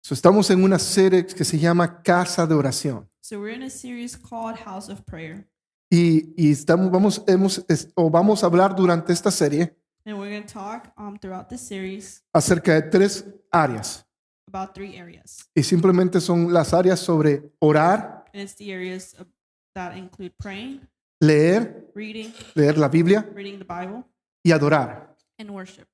So, estamos en una serie que se llama Casa de Oración. So we're in a series called House of Prayer, Vamos a hablar durante esta serie and we're going to talk throughout this series acerca de tres áreas. about 3 areas, Y simplemente son las áreas sobre orar, and it's the areas that include praying, leer reading la Biblia the Bible, y adorar. and worship.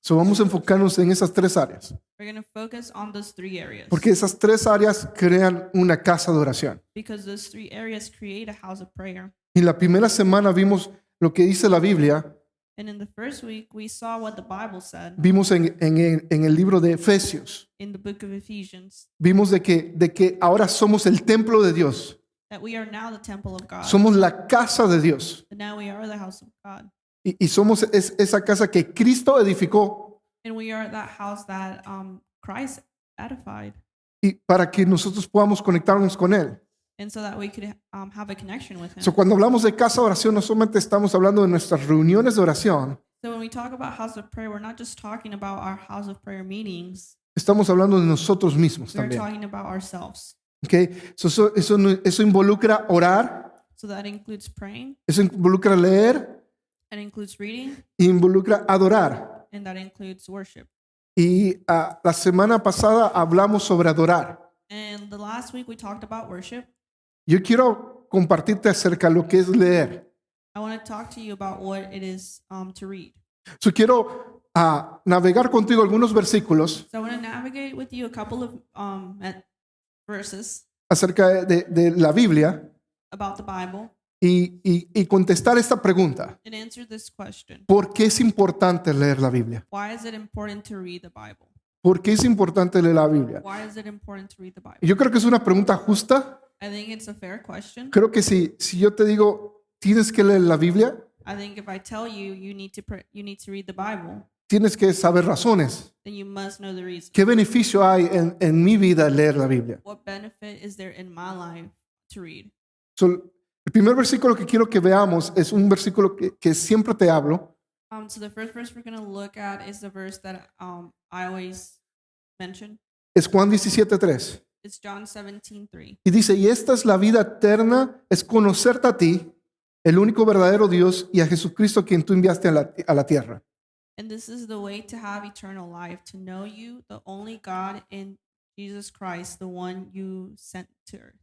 So, vamos a enfocarnos en esas tres áreas, We're going to focus on those 3 areas porque esas tres áreas crean una casa de oración. because those 3 areas create a house of prayer. Y la primera semana vimos lo que dice la Biblia, And in the first week, we saw what the Bible said vimos en el libro de Efesios, in the book of Ephesians, vimos de que ahora somos el templo de Dios, that we are now the temple of God, somos la casa de Dios. and now we are the house of God. Y somos esa casa que Cristo edificó And we are that house that Christ edified, y para que nosotros podamos conectarnos con Él. and so that we could have a connection with Him. So, cuando hablamos de casa de oración, no solamente estamos hablando de nuestras reuniones de oración, So when we talk about house of prayer, we're not just talking about our house of prayer meetings. estamos hablando de nosotros mismos We're también. talking about ourselves. Okay? So, eso involucra orar, So that includes praying, eso involucra leer, and includes reading, e involucra adorar. and that includes worship. Y la semana pasada hablamos sobre adorar. And the last week we talked about worship. Yo quiero compartirte acerca de lo que es leer. I want to talk to you about what it is to read. So, quiero navegar contigo algunos versículos So I want to navigate with you a couple of verses acerca de la Biblia about the Bible y contestar esta pregunta. and answer this question. ¿Por qué es importante leer la Biblia? Why is it important to read the Bible? ¿Por qué es importante leer la Biblia? Why is it important to read the Bible? Yo creo que es una pregunta justa. I think it's a fair question. Creo que si yo te digo, tienes que leer la Biblia, I think if I tell you you need to read the Bible, tienes que saber razones. then you must know the reason. ¿Qué beneficio hay en mi vida leer la Biblia? What benefit is there in my life to read? So, el primer versículo que quiero que veamos es un versículo que siempre te hablo. So the first verse we're going to look at is the verse that I always mention. Es Juan 17:3. It's John 17:3. Y dice, y esta es la vida eterna, es conocerte a ti, el único verdadero Dios, y a Jesucristo quien tú enviaste a la tierra. And this is the way to have eternal life, to know you, the only God, and Jesus Christ, the one you sent to earth.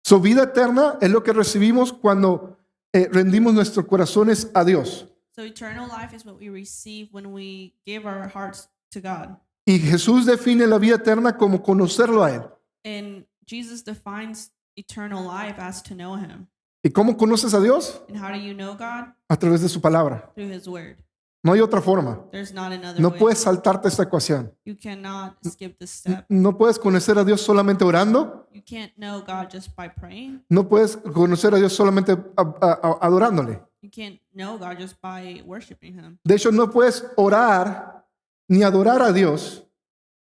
Su vida eterna es lo que recibimos cuando rendimos nuestros corazones a Dios. So eternal life is what we receive when we give our hearts to God. Y Jesús define la vida eterna como conocerlo a Él. And Jesus defines eternal life as to know Him. ¿Y cómo conoces a Dios? And how do you know God? A través de su palabra. Through His word. No hay otra forma. There's not another No way. puedes saltarte esta ecuación. You cannot skip this step. No puedes conocer a Dios solamente orando. You can't know God just by praying. No puedes conocer a Dios solamente adorándole. You can't know God just by worshiping Him. De hecho, no puedes orar ni adorar a Dios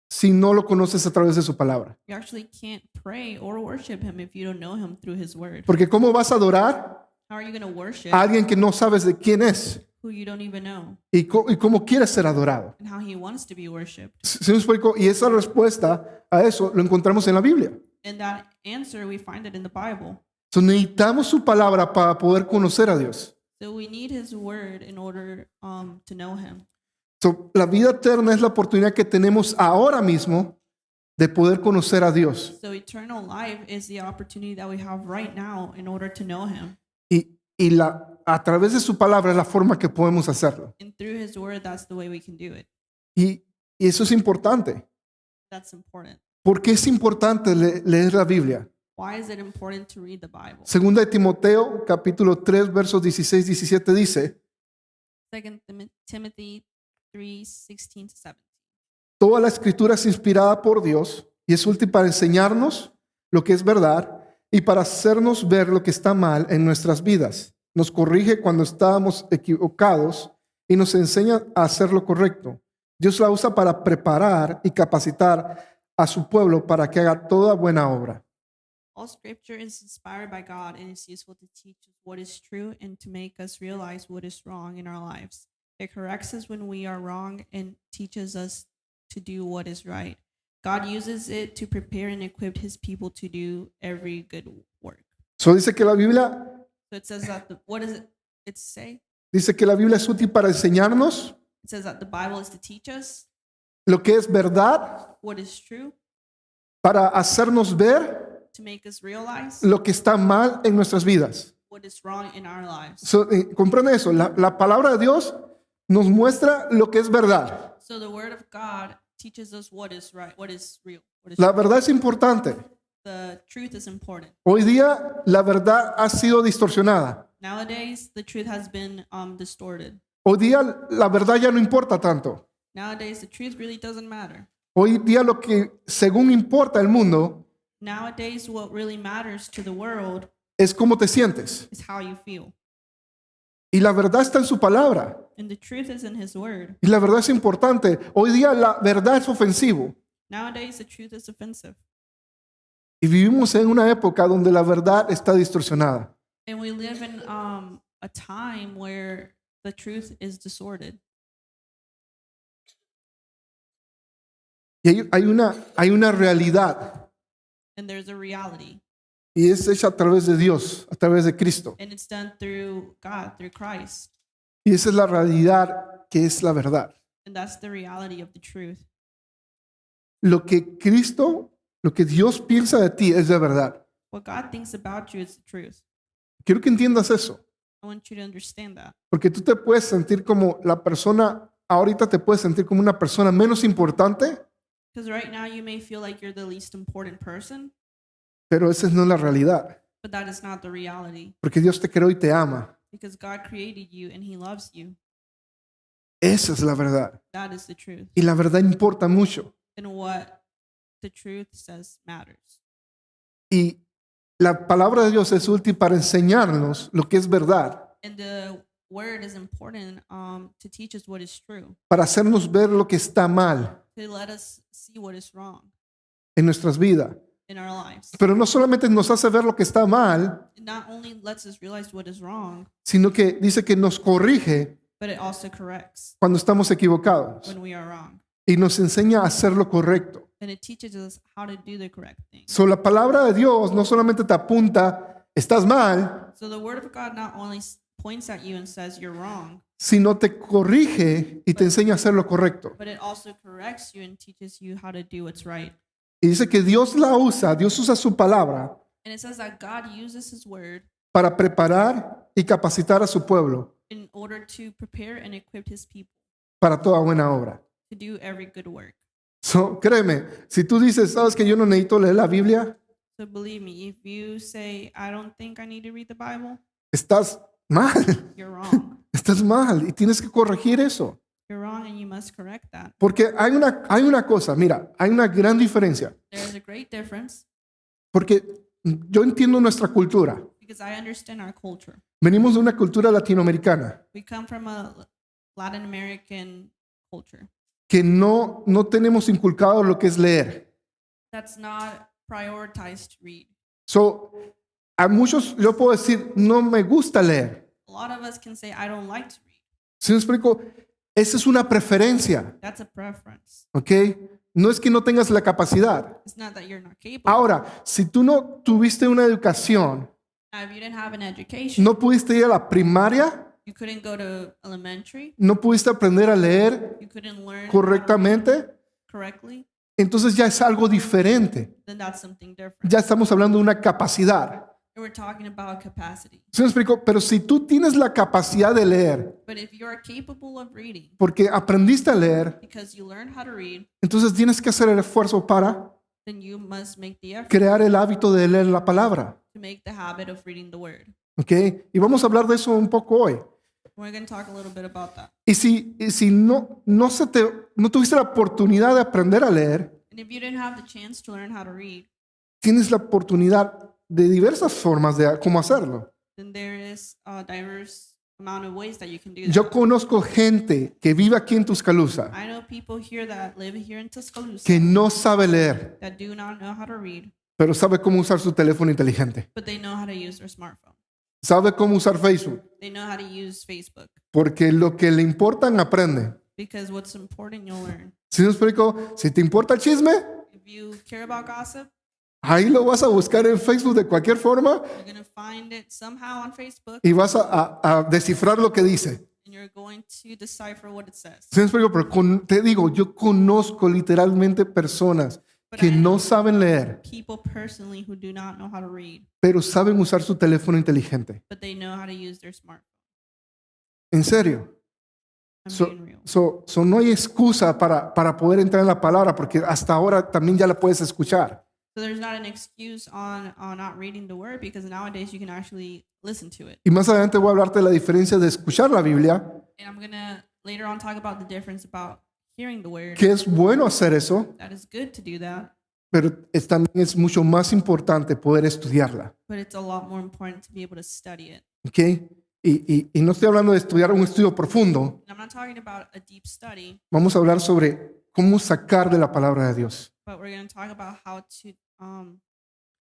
si no lo conoces a través de su palabra. You actually can't pray or worship Him if you don't know Him through His word. Porque ¿cómo vas a adorar How are you going to worship a alguien que no sabes de quién es who you don't even know y cómo quieres ser adorado? and how He wants to be worshipped? ¿Sí me explico? Y esa respuesta a eso lo encontramos en la Biblia. And that answer, we find it in the Bible. So, necesitamos su palabra para poder conocer a Dios. So we need His word in order to know Him. So, la vida eterna es la oportunidad que tenemos ahora mismo de poder conocer a Dios. So eternal life is the opportunity that we have right now in order to know Him. Y a través de su palabra es la forma que podemos hacerlo. And through His word, that's the way we can do it. Y eso es importante. That's important. ¿Por qué es importante leer la Biblia? Why is it important to read the Bible? Segunda de Timoteo, capítulo 3, versos 16-17 dice, 2 Timothy 3:16-17. toda la escritura es inspirada por Dios y es útil para enseñarnos lo que es verdad y para hacernos ver lo que está mal en nuestras vidas. Nos corrige cuando estamos equivocados y nos enseña a hacer lo correcto. Dios la usa para preparar y capacitar a su pueblo para que haga toda buena obra. All scripture is inspired by God and is useful to teach us what is true and to make us realize what is wrong in our lives. It corrects us when we are wrong and teaches us to do what is right. God uses it to prepare and equip his people to do every good work. So dice que la Biblia So it says that what does it say? dice que la Biblia es útil para enseñarnos It says that the Bible is to teach us lo que es verdad, what is true, para hacernos ver to make us realize lo que está mal en nuestras vidas. what is wrong in our lives. So, comprende eso, la palabra de Dios nos muestra lo que es verdad. So the word of God teaches us what is right, what is real, what is La true. verdad es importante. The truth is important. Hoy día la verdad ha sido distorsionada. Nowadays, the truth has been distorted. Hoy día la verdad ya no importa tanto. Nowadays, the truth really doesn't matter. Hoy día lo que según importa el mundo Nowadays, what really matters to the world es cómo te sientes. is how you feel. Y la verdad está en su palabra. And the truth is in his word. Y la verdad es importante. Hoy día la verdad es ofensivo. Nowadays, the truth is offensive. Y vivimos en una época donde la verdad está distorsionada. And we live in a time where the truth is distorted. Y hay una realidad. And there's a reality. Y es hecha a través de Dios, a través de Cristo. And it's done through God, through Christ. Y esa es la realidad que es la verdad. And that's the reality of the truth. Lo que Cristo, lo que Dios piensa de ti es de verdad. What God thinks about you is the truth. Quiero que entiendas eso. I want you to understand that. Porque tú te puedes sentir como la persona, ahorita te puedes sentir como una persona menos importante, Because right now you may feel like you're the least important person, pero esa no es la realidad. but that is not the reality. Porque Dios te creó y te ama. Because God created you and he loves you. Esa es la verdad. That is the truth. Y la verdad importa mucho. And what the truth says matters. Y la palabra de Dios es útil para enseñarnos lo que es verdad, And the word is important to teach us what is true, para hacernos ver lo que está mal to let us see what is wrong en nuestras vidas. in our lives. Pero no solamente nos hace ver lo que está mal, It not only lets us realize what is wrong, sino que dice que nos corrige but it also corrects cuando estamos equivocados when we are wrong. y nos enseña a hacer lo correcto. And it teaches us how to do the correct thing. So, la palabra de Dios no solamente te apunta, estás mal, So the word of God not only points at you and says you're wrong, sino te corrige y te enseña a hacer lo correcto. but it also corrects you and teaches you how to do what's right. Y dice que Dios Dios usa su palabra And it says that God uses his word para preparar y capacitar a su pueblo in order to prepare and equip his people para toda buena obra. to do every good work. So, créeme, si tú dices, sabes que yo no necesito leer la Biblia, So believe me, if you say, I don't think I need to read the Bible, estás mal, you're wrong. estás mal y tienes que corregir eso. You're wrong and you must correct that. Porque hay una cosa, mira, hay una gran diferencia. There is a great difference Porque yo entiendo nuestra cultura. because I understand our culture. Venimos de una cultura latinoamericana We come from a Latin American culture que no tenemos inculcado lo que es leer. that's not prioritized to read. So, a muchos yo puedo decir, no me gusta leer. A lot of us can say, I don't like to read. ¿Sí me explico? Esa es una preferencia, That's a preference. ¿ok? No es que no tengas la capacidad. It's not that you're not capable. Ahora, si tú no tuviste una educación, Now, if you didn't have an education, no pudiste ir a la primaria, you couldn't go to elementary, no pudiste aprender a leer you couldn't learn how to read correctamente, correctly, entonces ya es algo diferente. then that's something different. Ya estamos hablando de una capacidad. And we're talking about capacity. ¿Sí me explico? Pero si tú tienes la capacidad de leer, But if you're capable of reading porque aprendiste a leer, because you learned how to read, entonces tienes que hacer el esfuerzo para then you must make the effort crear el hábito de leer la palabra. to make the habit of reading the word. ¿Ok? Y vamos a hablar de eso un poco hoy. We're going to talk a little bit about that. Y si no tuviste la oportunidad de aprender a leer, And if you didn't have the chance to learn how to read, tienes la oportunidad de diversas formas de cómo hacerlo. then there is a diverse amount of ways that you can do Yo that. conozco gente que vive aquí en Tuscaloosa I know people here that live here in Tuscaloosa que no sabe leer, that do not know how to read, pero sabe cómo usar su teléfono inteligente. but they know how to use their smartphone. Sabe cómo usar Facebook, They know how to use Facebook porque lo que le importan aprende. because what's important you'll learn. ¿Sí me explico? Si te importa el chisme, If If you care about gossip, ahí lo vas a buscar en Facebook de cualquier forma you're going to find it somehow on Facebook, y vas a descifrar lo que dice. and you're going to decipher what it says. ¿Sí me explico? Pero te digo, yo conozco literalmente personas que no saben leer, People personally who do not know how to read, pero saben usar su teléfono inteligente. but they know how to use their smartphone. En serio. I'm So, being real. so no hay excusa para poder entrar en la palabra, porque hasta ahora también ya la puedes escuchar. So there's not an excuse on not reading the word, because nowadays you can actually listen to it. Y más adelante voy a hablarte de la diferencia de escuchar la Biblia, And I'm going to later on talk about the difference about hearing the word. que es bueno hacer eso, That is good to do that, pero también es mucho más importante poder estudiarla. but it's a lot more important to be able to study it. ¿Ok? Y no estoy hablando de estudiar un estudio profundo, And I'm not talking about a deep study, vamos a hablar sobre cómo sacar de la palabra de Dios. but we're going to talk about how to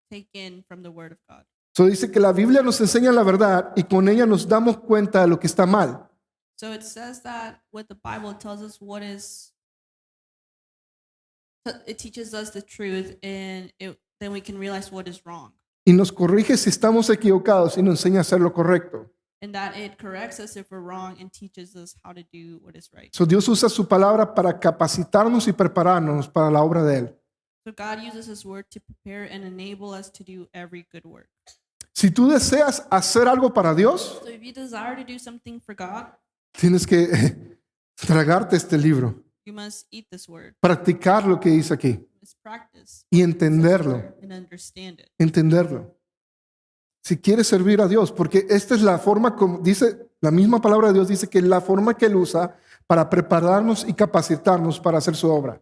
take in from the word of God. So dice que la Biblia nos enseña la verdad y con ella nos damos cuenta de lo que está mal. So it says that with the Bible, it tells us what is, it teaches us the truth, and then we can realize what is wrong. Y nos corrige si estamos equivocados y nos enseña a hacer lo correcto. And that it corrects us if we're wrong and teaches us how to do what is right. So Dios usa su palabra para capacitarnos y prepararnos para la obra de Él. So God uses His word to prepare and enable us to do every good work. Si tú deseas hacer algo para Dios, So if you desire to do something for God, tienes que tragarte este libro, you must eat this word, practicar lo que dice aquí you must practice y entenderlo, and understand it. entenderlo. Si quieres servir a Dios, porque esta es la forma, como dice la misma palabra de Dios, dice que es la forma que Él usa para prepararnos y capacitarnos para hacer su obra.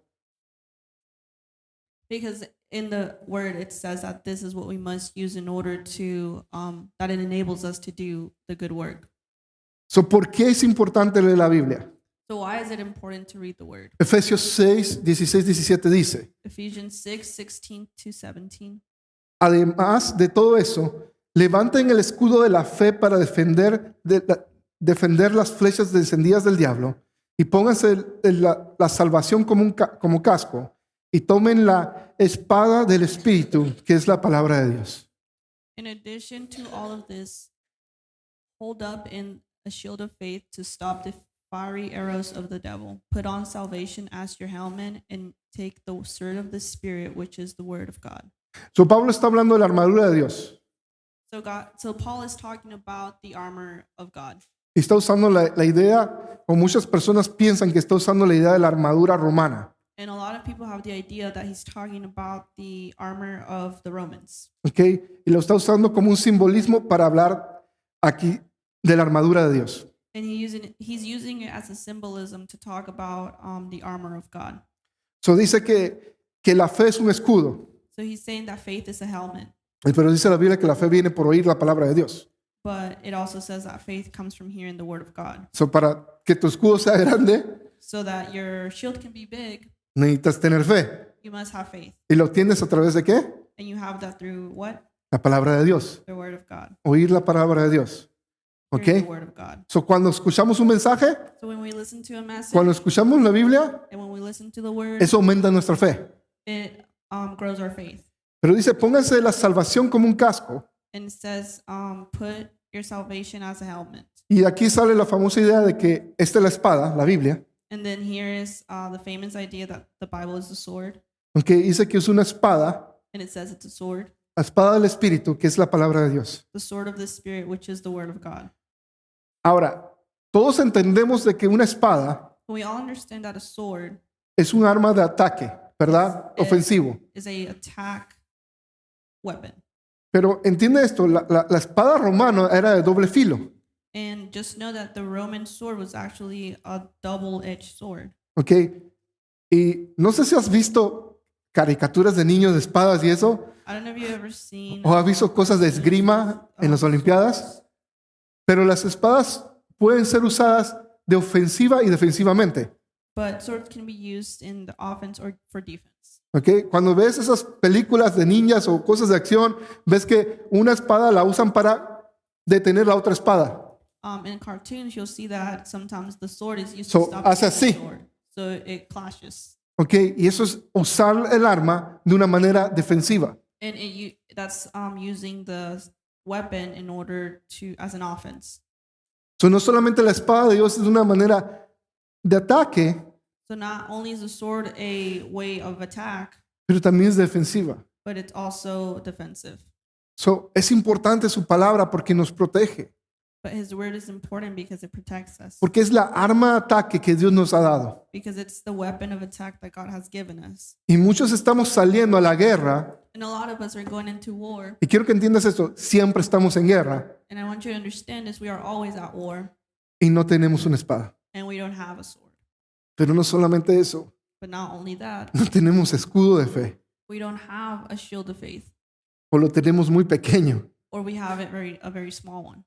Because in the word it says that this is what we must use in order to, that it enables us to do the good work. So, ¿por qué es importante leer la Biblia? So why is it important to read the word? Efesios 6, 16, 17 dice, Ephesians 6:16-17. además de todo eso, levanten el escudo de la fe para defender las flechas encendidas del diablo y pónganse la salvación como casco y tomen la espada del Espíritu, que es la palabra de Dios. In addition to all of this, hold up in a shield of faith to stop the fiery arrows of the devil. Put on salvation as your helmet and take the sword of the Spirit, which is the word of God. So, Pablo está hablando de la armadura de Dios So Paul is talking about the armor of God. y está usando la idea, o muchas personas piensan que está usando la idea de la armadura romana. And a lot of people have the idea that he's talking about the armor of the Romans. ¿Ok? Y lo está usando como un simbolismo para hablar aquí de la armadura de Dios. And he's using it as a symbolism to talk about the armor of God. So dice que la fe es un escudo, So he's saying that faith is a helmet, pero dice la Biblia que la fe viene por oír la palabra de Dios. but it also says that faith comes from hearing the word of God. So para que tu escudo sea grande, So that your shield can be big, necesitas tener fe. you must have faith. ¿Y lo tienes a través de qué? And you have that through what? La palabra de Dios. The word of God. Oír la palabra de Dios. ¿Ok? Hearing the word of God. So cuando escuchamos un mensaje, So when we listen to a message cuando escuchamos la Biblia, and when we listen to the word, eso aumenta nuestra fe. it grows our faith. Pero dice, pónganse la salvación como un casco. And it says, put your salvation as a helmet. Y aquí sale la famosa idea de que esta es la espada, la Biblia. And then here is the famous idea that the Bible is the sword. Ok, dice que es una espada, And it says it's a sword, la espada del Espíritu, que es la palabra de Dios. the sword of the Spirit, which is the word of God. Ahora, todos entendemos de que una espada We all understand that a sword es un arma de ataque, ¿verdad? Ofensivo. is a attack weapon. Pero entiende esto, la espada romana era de doble filo, And just know that the Roman sword was actually a double-edged sword. ¿ok? Y no sé si has visto caricaturas de niños de espadas y eso, I don't know if you've ever seen o has visto cosas de esgrima en las Olimpiadas, pero las espadas pueden ser usadas de ofensiva y defensivamente, but swords can be used in the offense or for defense. ¿ok? Cuando ves esas películas de ninjas o cosas de acción, ves que una espada la usan para detener la otra espada. In cartoons, you'll see that sometimes the sword is used So, to stop hace the así. sword. So it clashes. ¿Ok? Y eso es usar el arma de una manera defensiva. And that's using the weapon in order to as an offense. So, no solamente la espada de Dios es una manera de ataque, So not only is the sword a way of attack, pero también es defensiva. but it's also defensive. So, es importante su palabra porque nos protege, But his word is important because it protects us. porque es la arma de ataque que Dios nos ha dado. Because it's the weapon of attack that God has given us. Y muchos estamos saliendo a la guerra, And a lot of us are going into war. y quiero que entiendas esto, siempre estamos en guerra And I want you to understand this, we are always at war y no tenemos una espada. and we don't have a sword. Pero no solamente eso, But not only that, no tenemos escudo de fe, we don't have a shield of faith, o lo tenemos muy pequeño or we have a very small one,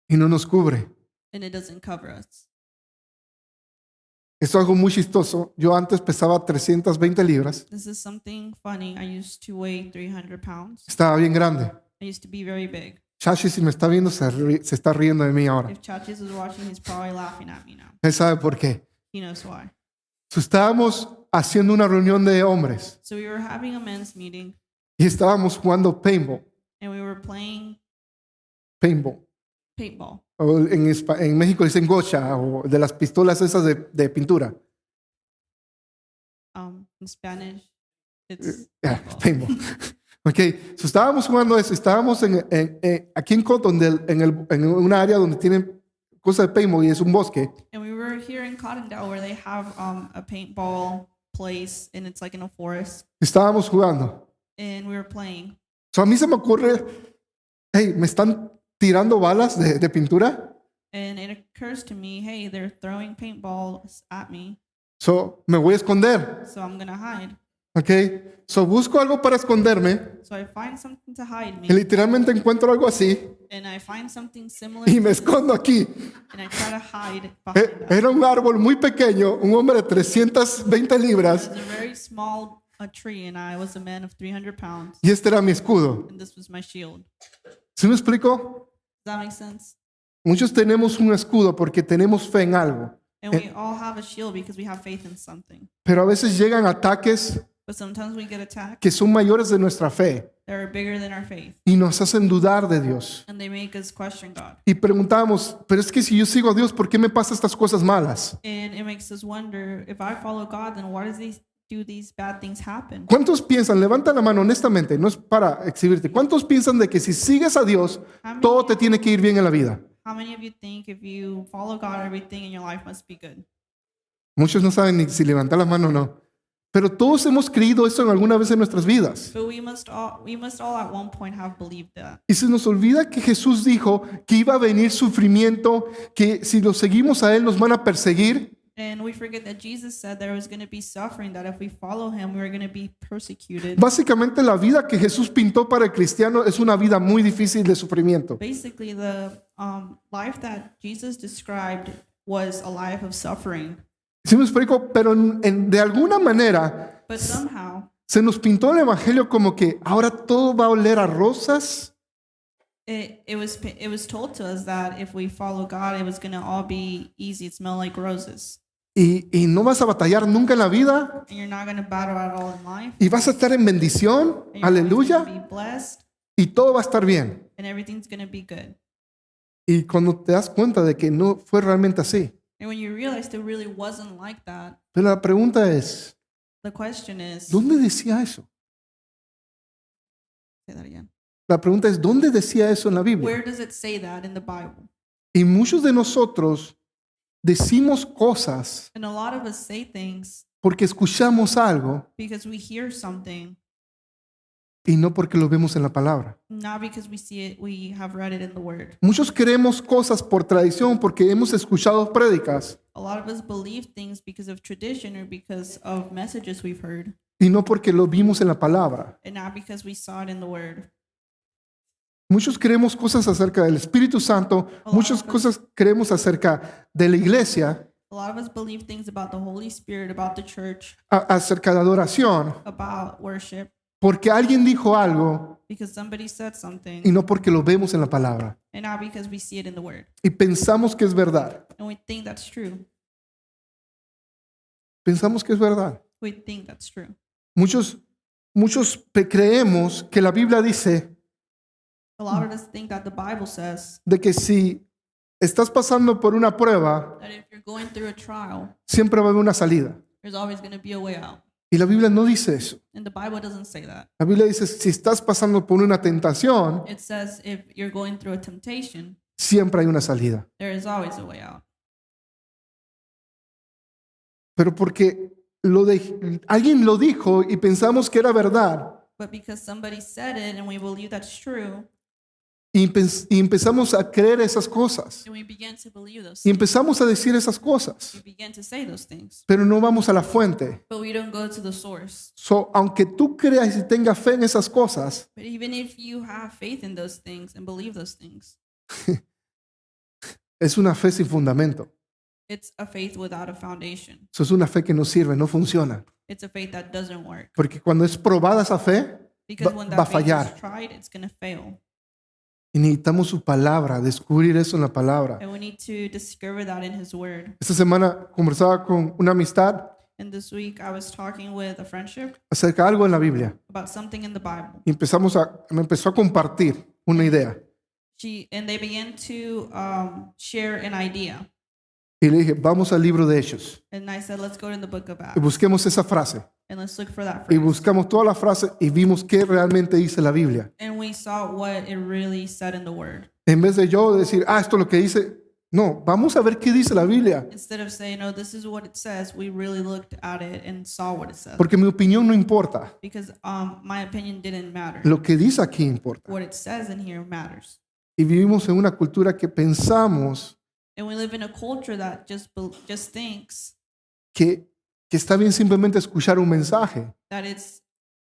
y no nos cubre. and it doesn't cover us. Esto es algo muy chistoso. Yo antes pesaba 320 libras, This is something funny. I used to weigh 300 pounds. estaba bien grande. I used to be very big. Chachi, si me está viendo, se está riendo de mí ahora. If Chachis is watching, he's probably laughing at me now. Él sabe por qué. He knows why. So, estábamos haciendo una reunión de hombres So we were having a men's meeting y estábamos jugando paintball. and we were playing Paintball. paintball. O en México dicen gocha, o de las pistolas esas de pintura. In Spanish, it's Yeah, paintball. paintball. Ok, so estábamos jugando eso. Estábamos aquí en Cotton, en un área donde tienen cosas de paintball y es un bosque. And we were here in Cottondale where they have a paintball place and it's like in a forest. Estábamos jugando. And we were playing. So a mí se me ocurre, hey, me están tirando balas de pintura. And it occurs to me, hey, they're throwing paintballs at me. So me voy a esconder. So I'm going to hide. Ok, so busco algo para esconderme So I find something to hide y me. literalmente encuentro algo así And I find something similar y to me this, escondo aquí. and I try to hide behind that. Era un árbol muy pequeño, un hombre de 320 libras It was a very small tree, and I was a man of 300 pounds, y este era mi escudo. and this was my shield. ¿Sí me explico? Does that make sense? Muchos tenemos un escudo porque tenemos fe en algo, And we all have a shield because we have faith in something. pero a veces llegan ataques But sometimes we get attacked que son mayores de nuestra fe that are bigger than our faith, y nos hacen dudar de Dios. and they make us question God. Y preguntamos, pero es que si yo sigo a Dios, ¿por qué me pasan estas cosas malas? And it makes us wonder, if I follow God, then why do these bad things happen? ¿Cuántos piensan, levanta la mano honestamente, no es para exhibirte, cuántos piensan de que si sigues a Dios, todo te tiene que ir bien en la vida? How many of you think if you follow God, everything in your life must be good? Muchos no saben ni si levantar la mano o no. Pero todos hemos creído eso en alguna vez en nuestras vidas. But we must all at one point have believed that. Y se nos olvida que Jesús dijo que iba a venir sufrimiento, que si lo seguimos a Él nos van a perseguir. And we forget that Jesus said there was going to be suffering, that if we follow him, we were going to be persecuted. Básicamente la vida que Jesús pintó para el cristiano es una vida muy difícil de sufrimiento. Basically, the life that Jesus described was a life of suffering. ¿Sí me explico? Pero de alguna manera But somehow, se nos pintó el evangelio como que ahora todo va a oler a rosas. it was told to us that if we follow God, it was going to all be easy. It smelled like roses. Y no vas a batallar nunca en la vida. And you're not going to battle at all in life. Y vas a estar en bendición. And you're always Aleluya. gonna be blessed, Y todo va a estar bien. and everything's going to be good. Y cuando te das cuenta de que no fue realmente así. And when you realize it really wasn't like that, Pero la pregunta es, the question is, ¿dónde decía eso? say that again. La pregunta es, ¿dónde decía eso en la Biblia? Where does it say that in the Bible? Y muchos de nosotros decimos cosas And a lot of us say things porque escuchamos algo because we hear something, y no porque lo vemos en la palabra. not because we see it, we have read it in the Word. Muchos queremos cosas por tradición porque hemos escuchado prédicas A lot of us believe things because of tradition or because of messages we've heard, y no porque lo vimos en la palabra. and not because we saw it in the Word. Muchos queremos cosas acerca del Espíritu Santo, muchas cosas queremos acerca de la iglesia, A lot of us believe things about the Holy Spirit, about the church, acerca de adoración, about worship, porque alguien dijo algo because somebody said something, y no porque lo vemos en la palabra. and not because we see it in the Word. Y pensamos que es verdad. And we think that's true. pensamos que es verdad. We think that's true. Muchos creemos que la Biblia dice A lot of us think that the Bible says de que si estás pasando por una prueba, that if you're going through a trial, siempre va a haber una salida. there's always going to be a way out. Y la Biblia no dice eso. And the Bible doesn't say that. La Biblia dice, si estás pasando por una tentación, It says if you're going through a temptation, siempre hay una salida. there is always a way out. Pero porque alguien lo dijo y pensamos que era verdad, But because somebody said it and we believe that's true, y empezamos a creer esas cosas, and we begin to believe those y things, empezamos a decir esas cosas, we begin to say those things, pero no vamos a la fuente. but we don't go to the source. Aunque tú creas y tengas fe en esas cosas, But even if you have faith in those things and believe those things, es una fe sin fundamento. it's a faith without a foundation. Eso es una fe que no sirve, no funciona. It's a faith that doesn't work. Porque cuando es probada esa fe, Because when va a that faith fallar. is tried, it's going to fail. Y necesitamos su palabra, descubrir eso en la palabra. And we need to discover that in His Word. Esta semana conversaba con una amistad And this week I was talking with a friendship acerca de algo en la Biblia. about something in the Bible. Y me empezó a compartir una idea. And they began to share an idea. Y le dije, vamos al libro de Hechos. And I said, let's go to the book of Y Acts busquemos esa frase. and let's look for that Y phrase. buscamos toda la frase y vimos qué realmente dice la Biblia. And we saw what it really said in the Word. En vez de yo decir, esto es lo que dice. No, vamos a ver qué dice la Biblia. Instead of saying, no, this is what it says, we really looked at it and saw what it says. Porque mi opinión no importa. Because my opinion didn't matter. Lo que dice aquí importa. What it says in here matters. Y vivimos en una cultura que pensamos And we live in a culture that just thinks que está bien simplemente escuchar un mensaje that it's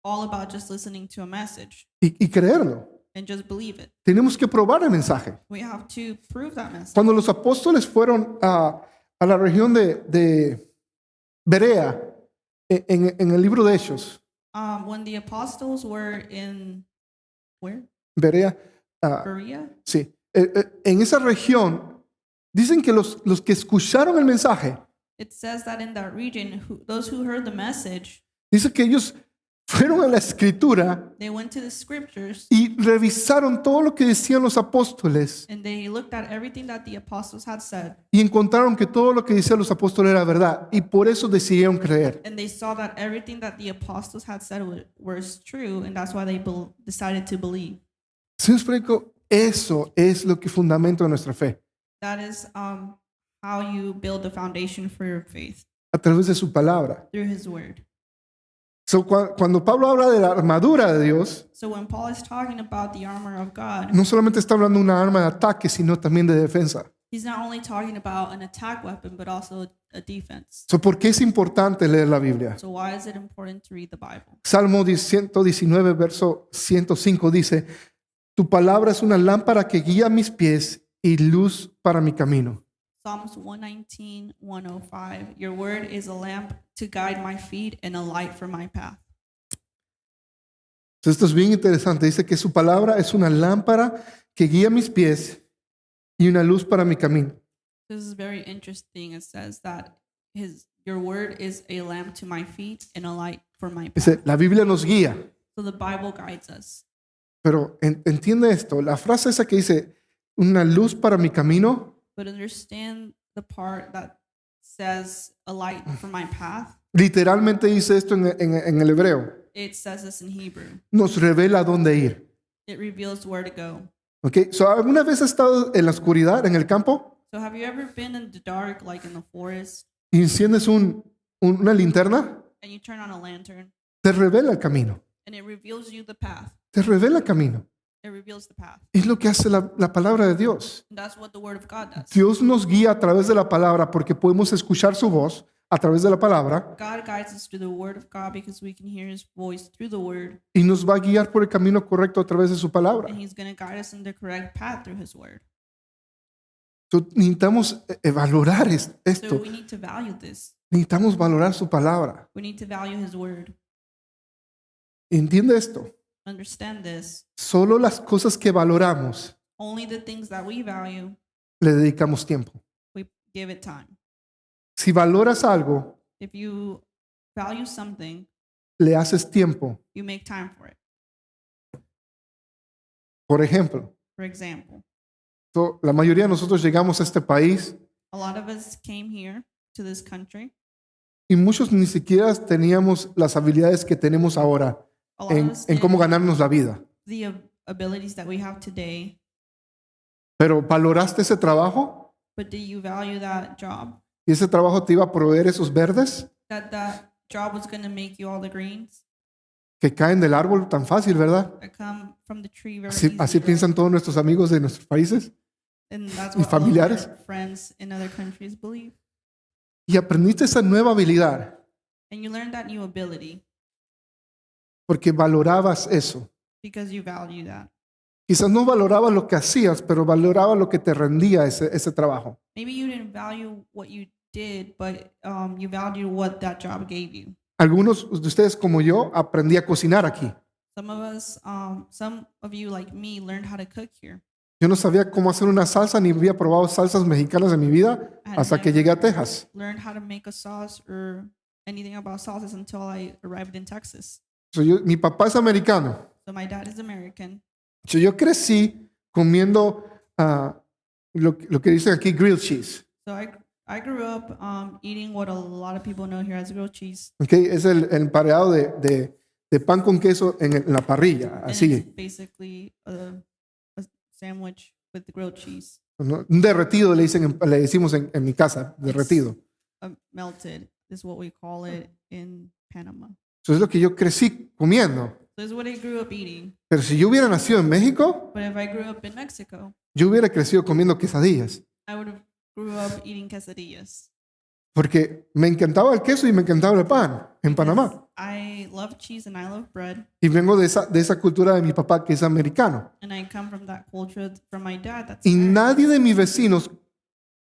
all about just listening to a message y creerlo. and just believe it. Tenemos que probar el mensaje. We have to prove that message. Cuando los apóstoles fueron a la región de Berea, en el libro de Hechos, When the apostles were in where? Berea, Berea? sí, en esa región, dicen que los que escucharon el mensaje, It says that in that region, those who heard the message, dice que ellos fueron a la escritura they went to the scriptures y revisaron todo lo que decían los apóstoles and they looked at everything that the apostles had said, y encontraron que todo lo que decían los apóstoles era verdad y por eso decidieron creer. and they saw that everything that the apostles had said was true, and that's why they decided to believe. ¿Sí me explico? Eso es lo que fundamenta nuestra fe, That is how you build the foundation for your faith, a través de su palabra. through His Word. Cuando Pablo habla de la armadura de Dios, So when Paul is talking about the armor of God, no solamente está hablando de una arma de ataque, sino también de defensa. he's not only talking about an attack weapon, but also a defense. ¿Por qué es importante leer la Biblia? So why is it important to read the Bible? Salmo 119, verso 105 dice, tu palabra es una lámpara que guía mis pies y luz para mi camino. Psalms 119, 105. Your word is a lamp to guide my feet and a light for my path. Entonces, esto es bien interesante. Dice que su palabra es una lámpara que guía mis pies y una luz para mi camino. This is very interesting. It says that your word is a lamp to my feet and a light for my path. Dice, la Biblia nos guía. So the Bible guides us. Pero entiende esto, la frase esa que dice, una luz para mi camino, But understand the part that says a light for my path. literalmente dice esto en el hebreo. It says this in Hebrew. Nos revela dónde ir. It reveals where to go. ¿Ok? ¿Alguna vez has estado en la oscuridad, en el campo, So have you ever been in the dark, like in the forest, y enciendes una linterna? and you turn on a lantern Te revela el camino. and it reveals you the path? Te revela el camino. It reveals the path. Es lo que hace la palabra de Dios. And that's what the word of God does. Dios nos guía a través de la palabra porque podemos escuchar su voz a través de la palabra God guides us through the word of God because we can hear His voice through the word, y nos va a guiar por el camino correcto a través de su palabra. and He's going to guide us in the correct path through His word. Entonces, necesitamos valorar So esto. we need to value this. Necesitamos valorar su palabra. We need to value His word. ¿Entiende esto? Understand this. Solo las cosas que valoramos Only the things that we value, le dedicamos tiempo. we give it time. Si valoras algo, If you value something, le haces tiempo. you make time for it. Por ejemplo, For example, la mayoría de nosotros llegamos a este país a lot of us came here to this country. y muchos ni siquiera teníamos las habilidades que tenemos ahora A lot of us en cómo didn't ganarnos la vida. the abilities that we have today, Pero ¿valoraste ese trabajo? but do you value that job? ¿Y ese trabajo te iba a proveer esos verdes That job was going to make you all the greens que caen del árbol tan fácil, verdad? that come from the tree very Así easily, piensan todos nuestros amigos de nuestros países. and that's y what all of familiares. our friends in other countries believe. Y aprendiste esa nueva habilidad And you learn that new ability porque valorabas eso. because you value that. Quizás no valorabas lo que hacías, pero valorabas lo que te rendía ese trabajo. Maybe you didn't value what you did, but you value what that job gave you. Algunos de ustedes como yo aprendí a cocinar aquí. Some of you like me learned how to cook here. Yo no sabía cómo hacer una salsa ni había probado salsas mexicanas en mi vida I had hasta que never llegué a Texas. learned how to make a sauce or anything about sauces until I arrived in Texas. Mi papá es americano. So my dad is American. Yo crecí comiendo lo que dicen aquí grilled cheese. So I grew up eating what a lot of people know here as grilled cheese. ¿Okay? Es el emparedado de pan con queso en la parrilla, And it's así. basically a sandwich with grilled cheese. ¿No? Un derretido le decimos en mi casa, derretido. Melted is what we call it in Panama. Eso es lo que yo crecí comiendo. So it's what I grew up eating. Pero si yo hubiera nacido en México, But if I grew up in Mexico, yo hubiera crecido comiendo quesadillas. I would have grew up eating quesadillas. Porque me encantaba el queso y me encantaba el pan en Panamá. I love cheese and I love bread. Y vengo de esa cultura de mi papá que es americano. And I come from that culture from my dad that's Y American. nadie de mis vecinos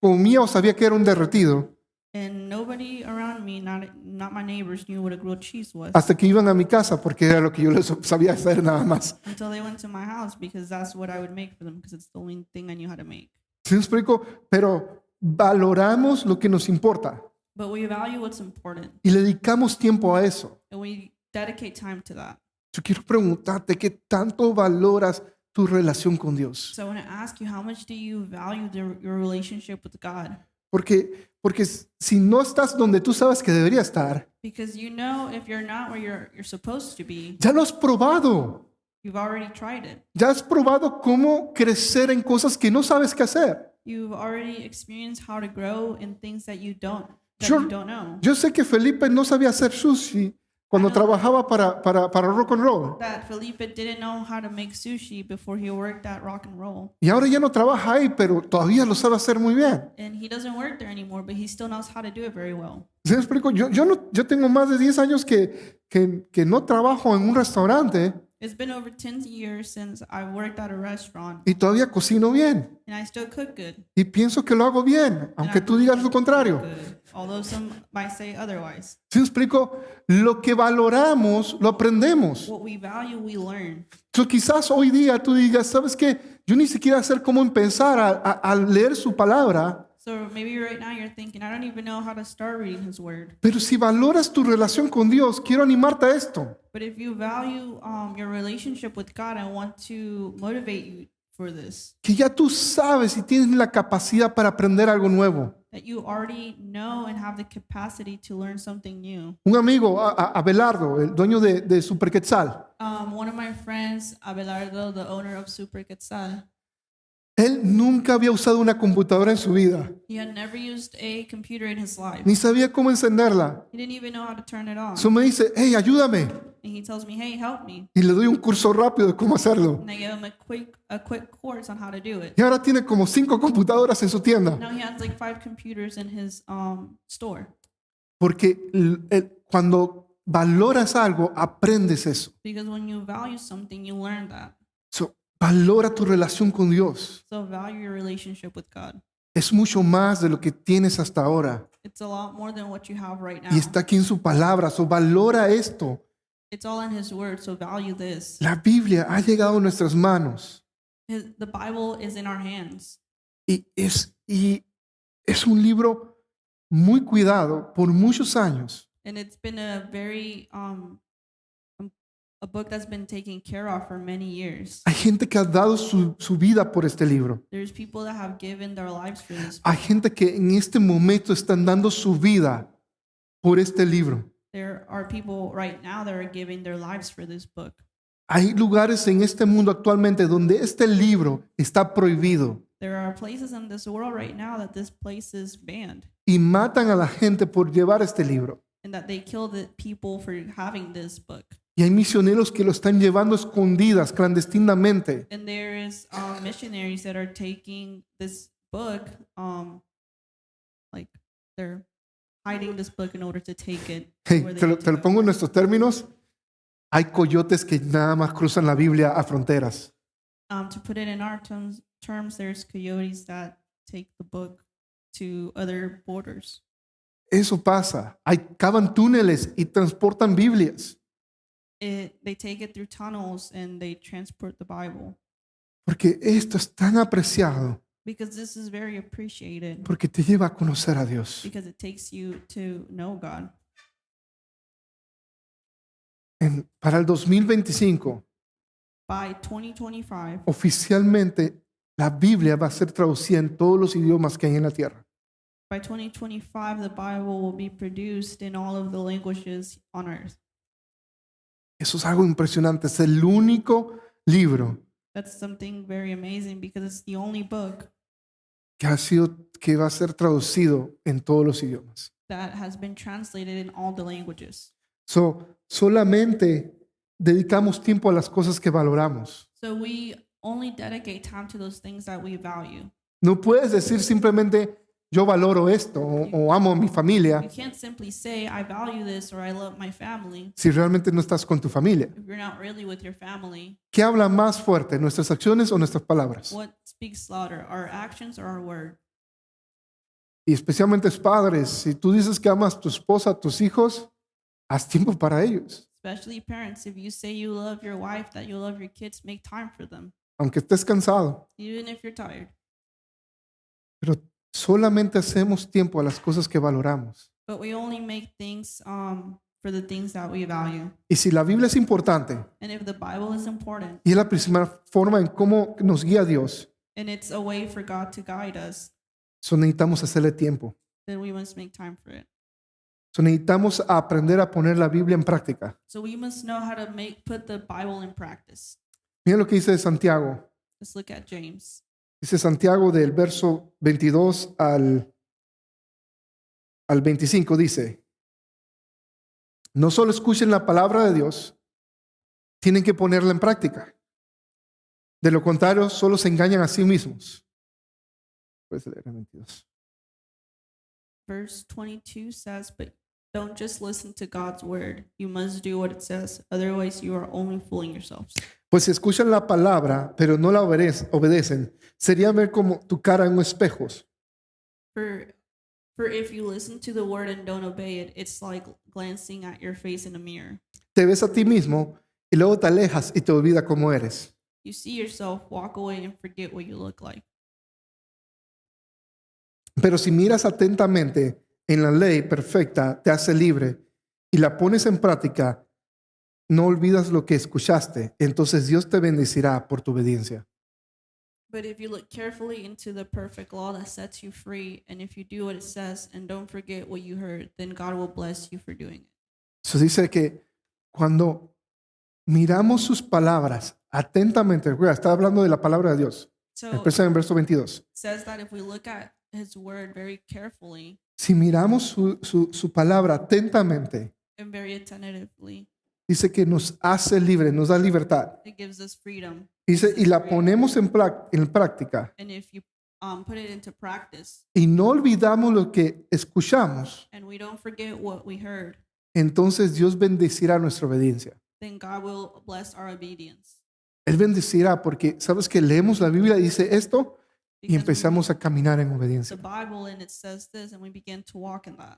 comía o sabía que era un derretido And nobody around me, not my neighbors, knew what a grilled cheese was hasta que iban a mi casa porque era lo que yo les sabía hacer nada más. until they went to my house because that's what I would make for them because it's the only thing I knew how to make. ¿Sí me explico? Pero valoramos lo que nos importa But we value what's important y le dedicamos tiempo a eso. and we dedicate time to that. Yo quiero preguntarte qué tanto valoras tu relación con Dios. So I want to ask you, how much do you value your relationship with God? Porque si no estás donde tú sabes que debería estar, Because you know if you're not where you're supposed to be, ya lo has probado. you've already tried it. Ya has probado cómo crecer en cosas que no sabes qué hacer. You've already experienced how to grow in things that you don't Sure. know. Yo sé que Felipe no sabía hacer sushi cuando trabajaba para Rock and Roll. That Felipe didn't know how to make sushi before he worked at Rock and Roll. Y ahora ya no trabaja ahí, pero todavía lo sabe hacer muy bien. And he doesn't work there anymore, but he still knows how to do it very well. ¿Sí me explico? Yo tengo más de 10 años que no trabajo en un restaurante It's been over 10 years since I worked at a restaurant, y todavía cocino bien. and I still cook good. Y pienso que lo hago bien, aunque tú digas lo contrario. Good, although some might say otherwise. ¿Sí me explico? Lo que valoramos, lo aprendemos. What we value, we learn. So, quizás hoy día tú digas, ¿sabes qué? Yo ni siquiera sé cómo empezar a leer su palabra, So maybe right now you're thinking, I don't even know how to start reading His Word. pero si valoras tu relación con Dios, quiero animarte a esto. But if you value your relationship with God, I want to motivate you for this. Que ya tú sabes y tienes la capacidad para aprender algo nuevo. That you already know and have the capacity to learn something new. Un amigo, Abelardo, el dueño de Super Quetzal, One of my friends, Abelardo, the owner of Super Quetzal, él nunca había usado una computadora en su vida, he had never used a computer in his life. ni sabía cómo encenderla. He didn't even know how to turn it on. So me dice, hey, ayúdame. And he tells me, hey, help me. Y le doy un curso rápido de cómo hacerlo. And I give him a quick course on how to do it. Y ahora tiene como 5 computadoras en su tienda. Now he has like 5 computers in his store. Porque cuando valoras algo, aprendes eso. Because when you value something, you learn that. So, valora tu relación con Dios. So value your relationship with God. Es mucho más de lo que tienes hasta ahora. It's a lot more than what you have right now. Y está aquí en su palabra. So, valora esto. It's all in His Word, so value this. La Biblia ha llegado a nuestras manos. The Bible is in our hands. Y es un libro muy cuidado por muchos años. And it's been a very a book that's been taken care of for many years. Hay gente que ha dado su vida por este libro. There's people that have given their lives for this. Hay gente que en este momento están dando su vida por este libro. There are people right now that are giving their lives for this book. Hay lugares en este mundo actualmente donde este libro está prohibido There are places in this world right now that this place is banned y matan a la gente por llevar este libro. and that they kill the people for having this book. Y hay misioneros que lo están llevando escondidas, clandestinamente. And there is missionaries that are taking this book, like they're hiding this book in order to take it. Hey, where they te lo, need to te lo go. pongo en nuestros términos. Hay coyotes que nada más cruzan la Biblia a fronteras. To put it in our terms, there's coyotes that take the book to other borders. Eso pasa. Cavan túneles y transportan Biblias. They take it through tunnels and they transport the Bible Porque esto es tan apreciado. because this is very appreciated Porque te lleva a conocer a Dios. because it takes you to know God. Para el 2025, By 2025, oficialmente la Biblia va a ser traducida en todos los idiomas que hay en la tierra. by 2025, the Bible will be produced in all of the languages on earth. Eso es algo impresionante. Es el único libro That's something very amazing because it's the only book que va a ser traducido en todos los idiomas. that has been translated in all the languages. Solamente dedicamos tiempo a las cosas que valoramos. So we only dedicate time to those things that we value. No puedes decir simplemente yo valoro esto o amo a mi familia You can't simply say, I value this or I love my family si realmente no estás con tu familia. if you're not really with your family. ¿Qué habla más fuerte, nuestras acciones o nuestras palabras? What speaks louder, our actions or our word? Y especialmente padres, si tú dices que amas a tu esposa, a tus hijos, haz tiempo para ellos. Especially parents, if you say you love your wife, that you love your kids, make time for them, Aunque estés cansado, even if you're tired. pero solamente hacemos tiempo a las cosas que valoramos. But we only make things for the things that we value. Y si la Biblia es importante And if the Bible is important y es la principal forma en cómo nos guía Dios, and it's a way for God to guide us, necesitamos hacerle tiempo. then we must make time for it. Necesitamos aprender a poner la Biblia en práctica. So we must know how to put the Bible in practice. Mira lo que dice Santiago. Let's look at James. Dice Santiago del verso 22 al 25, dice, no solo escuchen la palabra de Dios, tienen que ponerla en práctica. De lo contrario, solo se engañan a sí mismos. Puedes leer el 22. Verse 22 says, but don't just listen to God's word. You must do what it says. Otherwise, you are only fooling yourselves. Pues si escuchan la palabra, pero no la obedecen, sería ver como tu cara en un espejo. For if you listen to the word and don't obey it, it's like glancing at your face in a mirror. Te ves a ti mismo y luego te alejas y te olvida cómo eres. You see yourself, walk away, and forget what you look like. Pero si miras atentamente en la ley perfecta, te hace libre y la pones en práctica, no olvidas lo que escuchaste, entonces Dios te bendecirá por tu obediencia. But if you look carefully into the perfect law that sets you free, and if you do what it says and don't forget what you heard, then God will bless you for doing it. Eso dice que cuando miramos sus palabras atentamente, recuerda, está hablando de la palabra de Dios. So Expresa en verso 22. it says that if we look at his word very carefully Si miramos su palabra atentamente, and very attentively, dice que nos hace libre, nos da libertad. it gives us freedom. Dice, gives y us la freedom. ponemos en práctica And if you put it into practice y no olvidamos lo que escuchamos, and we don't forget what we heard, entonces Dios bendecirá nuestra obediencia. then God will bless our obedience. Él bendecirá porque, ¿sabes que leemos la Biblia y dice esto? Y Because empezamos a caminar en we read the obediencia. Bible and it says this, and we begin to walk in that.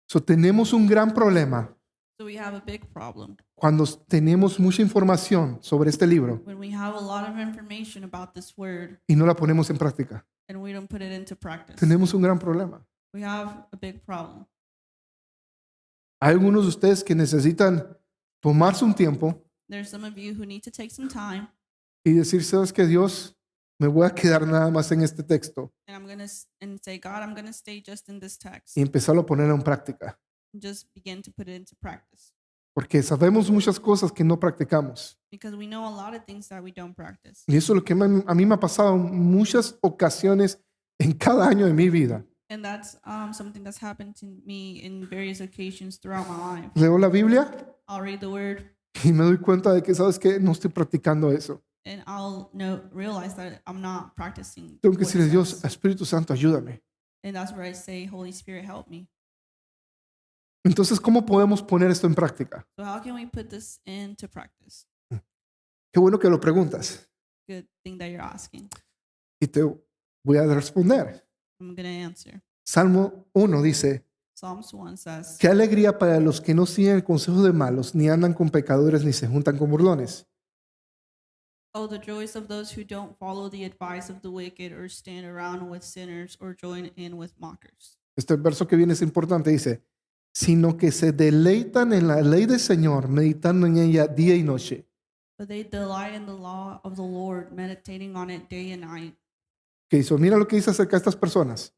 So, tenemos un gran problema So we have a big problem cuando tenemos mucha información sobre este libro when we have a lot of information about this word y no la ponemos en práctica. and we don't put it into practice, tenemos un gran problema. we have a big problem. Hay algunos de ustedes que necesitan tomarse un tiempo There's some of you who need to take some time, y decir, ¿sabes qué, Dios? Me voy a quedar nada más en este texto and and say, God, I'm gonna stay just in this text, y empezarlo a poner en práctica. and just begin to put it into practice, Porque sabemos muchas cosas que no practicamos. because we know a lot of things that we don't practice, Y eso es lo que a mí me ha pasado en muchas ocasiones en cada año de mi vida. and that's something that's happened to me in various occasions throughout my life. Leo la Biblia I'll read the word, y me doy cuenta de que, ¿sabes qué? No estoy practicando eso. and I'll realize that I'm not practicing. Tengo que what it decirle, Dios, says. Espíritu Santo, ayúdame. And that's where I say, Holy Spirit, help me. Entonces, ¿cómo podemos poner esto en práctica? So how can we put this into practice? Qué bueno que lo preguntas. Good thing that you're asking. Y te voy a responder. I'm going to answer. Salmo 1 dice, Psalms 1 says, qué alegría para los que no siguen el consejo de malos, ni andan con pecadores, ni se juntan con burlones. oh, the joys of those who don't follow the advice of the wicked or stand around with sinners or join in with mockers. Este verso que viene es importante, dice, sino que se deleitan en la ley del Señor, meditando en ella día y noche. But they delight in the law of the Lord, meditating on it day and night. Que hizo, mira lo que dice acerca de estas personas.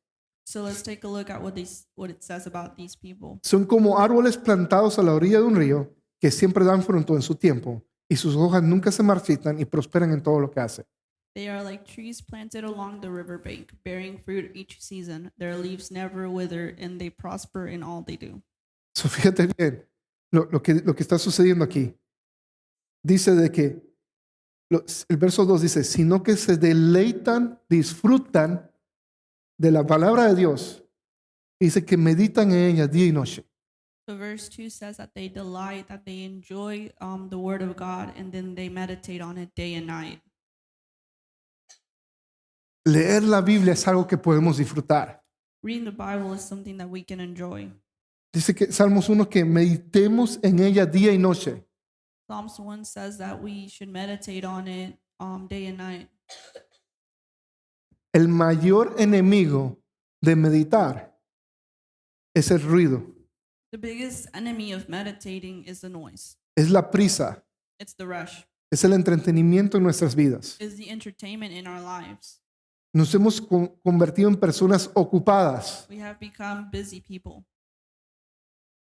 So let's take a look at what it says about these people. Son como árboles plantados a la orilla de un río que siempre dan fruto en su tiempo y sus hojas nunca se marchitan y prosperan en todo lo que hacen. They are like trees planted along the riverbank, bearing fruit each season. Their leaves never wither, and they prosper in all they do. So, fíjate bien lo que está sucediendo aquí. Dice de que, el verso 2 dice, sino que se deleitan, disfrutan de la palabra de Dios. Dice que meditan en ella día y noche. So verse 2 says that they delight, that they enjoy the word of God, and then they meditate on it day and night. Leer la Biblia es algo que podemos disfrutar. Reading the Bible is something that we can enjoy. Dice que Salmos 1 que meditemos en ella día y noche. Psalms 1 says that we should meditate on it day and night. El mayor enemigo de meditar es el ruido, The biggest enemy of meditating is the noise. es la prisa, It's the rush. es el entretenimiento en nuestras vidas. It's the entertainment in our lives. Nos hemos convertido en personas ocupadas, We have become busy people.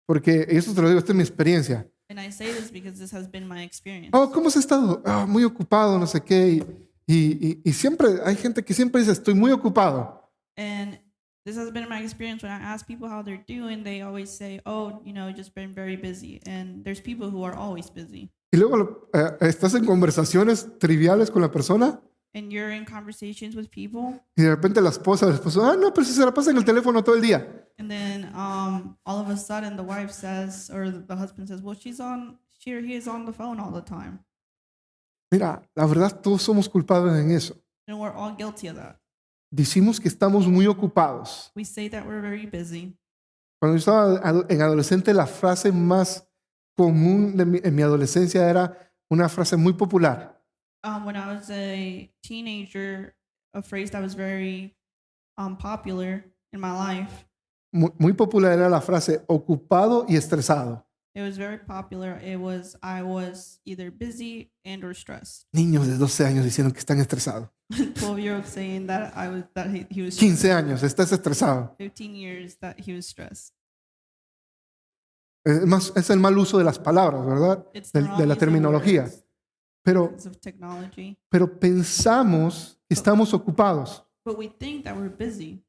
porque eso te lo digo, esta es mi experiencia. And I say this because this has been my experience. Oh, ¿cómo has estado? Ah, muy ocupado, no sé qué. Y siempre hay gente que siempre dice, estoy muy ocupado. And this has been my experience when I ask people how they're doing, they always say, oh, just been very busy. And there's people who are always busy. Y luego estás en conversaciones triviales con la persona And you're in conversations with people, y de repente la esposa o el esposo, no, pero si se la pasa en el teléfono todo el día. and then all of a sudden the wife says, or the husband says, well, he is on the phone all the time. Mira, la verdad todos somos culpables en eso. And we're all guilty of that. Decimos que estamos muy ocupados. We say that we're very busy. Cuando yo estaba en adolescente, la frase más común en mi adolescencia era una frase muy popular. When I was a teenager, a phrase that was very popular in my life, Muy popular era la frase ocupado y estresado. it was very popular. I was either busy and or stressed. Niños de 12 años diciendo que están estresados. 12-year-old saying that he was 15 años, estás estresado. 15 years that he was stressed. Es el mal uso de las palabras, ¿verdad? It's De the wrong la use of terminología. words Pero, because of technology. pero pensamos que estamos ocupados, But we think that we're busy.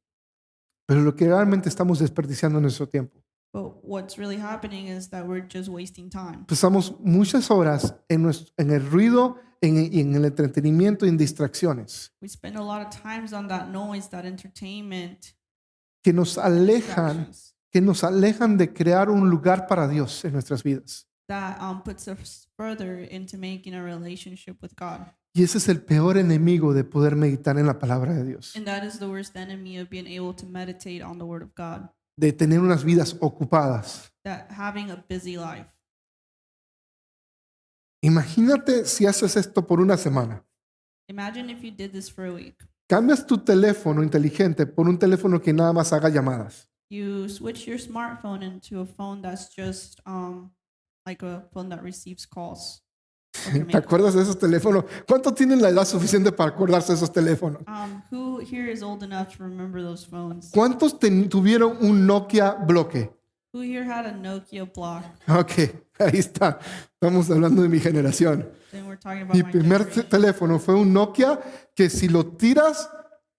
pero lo que realmente estamos desperdiciando nuestro tiempo. But what's really happening is that we're just wasting time. Pasamos muchas horas en el ruido y en el entretenimiento y en distracciones We spend a lot of times on that noise, that entertainment, que nos alejan, distractions, de crear un lugar para Dios en nuestras vidas. that puts us further into making a relationship with God. Y ese es el peor enemigo de poder meditar en la palabra de Dios, And that is the worst enemy of being able to meditate on the Word of God. de tener unas vidas ocupadas. That having a busy life. Imagínate si haces esto por una semana. Imagine if you did this for a week. cambias tu teléfono inteligente por un teléfono que nada más haga llamadas. You switch your smartphone into a phone that's just like a phone that receives calls. or can ¿Te make- acuerdas de esos teléfonos? ¿Cuántos tienen la edad suficiente para acordarse de esos teléfonos? Who here is old enough to remember those phones? ¿Cuántos tuvieron un Nokia bloque? Who here had a Nokia block? Ok, ahí está. Estamos hablando de mi generación. Then we're talking about Mi my primer generation. teléfono fue un Nokia que si lo tiras,